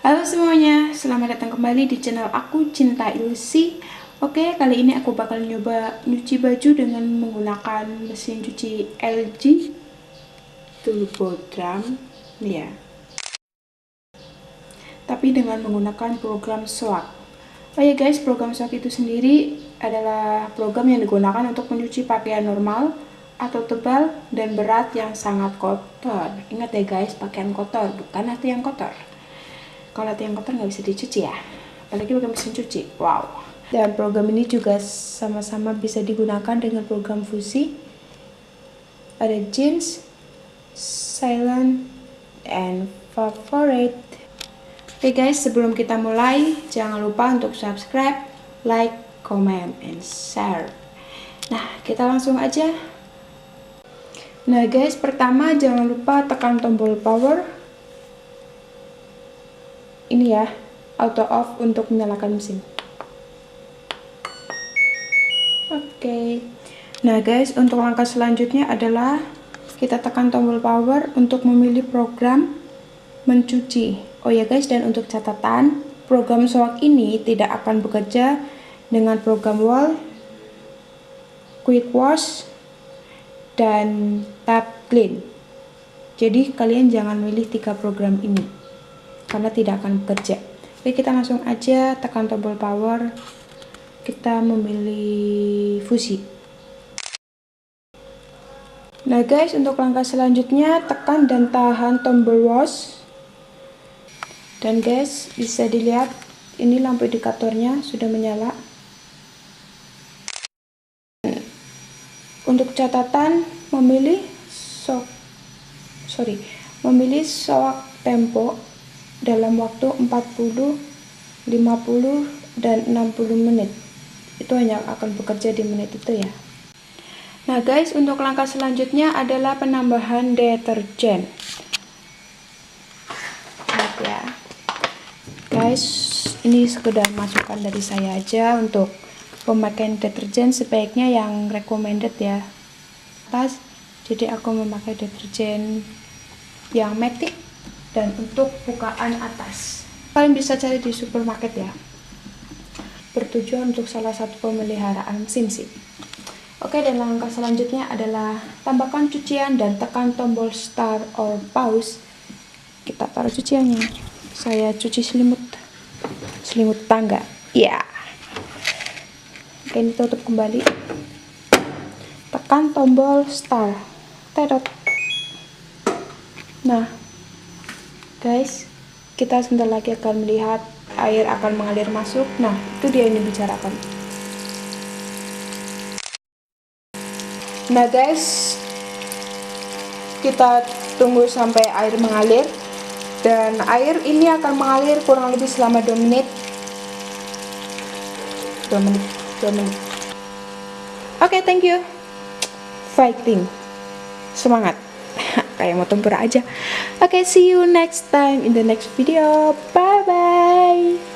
Halo semuanya, selamat datang kembali di channel aku Cinta Ilsi. Oke, kali ini aku bakal nyoba nyuci baju dengan menggunakan mesin cuci LG Turbo Drum ya. Tapi dengan menggunakan program SWAG. Oh ya guys, program SWAG itu sendiri adalah program yang digunakan untuk mencuci pakaian normal atau tebal dan berat yang sangat kotor. Ingat ya guys, pakaian kotor, bukan hati yang kotor. Kalau hati yang kotor nggak bisa dicuci ya, apalagi pakai mesin cuci. Wow. Dan program ini juga sama-sama bisa digunakan dengan program fusi. Ada jeans, silent, and favorite. Oke guys, sebelum kita mulai, jangan lupa untuk subscribe, like, comment, and share. Nah, kita langsung aja. Nah guys, pertama jangan lupa tekan tombol power. Ini ya, auto off untuk menyalakan mesin. Oke. Nah guys, untuk langkah selanjutnya adalah kita tekan tombol power untuk memilih program mencuci. Oh ya guys, dan untuk catatan, program SWAG ini tidak akan bekerja dengan program wall, quick wash, dan tab clean. Jadi kalian jangan milih 3 program ini karena tidak akan bekerja. Oke, kita langsung aja tekan tombol power. Kita memilih fusi. Nah guys, untuk langkah selanjutnya tekan dan tahan tombol wash. Dan guys, bisa dilihat ini lampu indikatornya sudah menyala. Untuk catatan, memilih SWAG tempo dalam waktu 40, 50, dan 60 menit. Itu hanya akan bekerja di menit itu ya. Nah guys, untuk langkah selanjutnya adalah penambahan deterjen. Lihat ya guys, ini sekedar masukan dari saya aja. Untuk pemakaian deterjen sebaiknya yang recommended ya atas. Jadi aku memakai deterjen yang Matic dan untuk bukaan atas kalian bisa cari di supermarket ya, bertujuan untuk salah satu pemeliharaan mesin sih. Oke, dan langkah selanjutnya adalah tambahkan cucian dan tekan tombol start or pause. Kita taruh cuciannya, saya cuci selimut tangga ya. Oke, ini tutup kembali, tekan tombol start, tedot. Nah guys, kita sebentar lagi akan melihat air akan mengalir masuk. Nah, itu dia yang dibicarakan. Nah guys, kita tunggu sampai air mengalir. Dan air ini akan mengalir kurang lebih selama 2 menit. 2 menit. Oke, thank you. Fighting. Semangat. Kayak mau tempur aja. Oke, see you next time in the next video. Bye bye.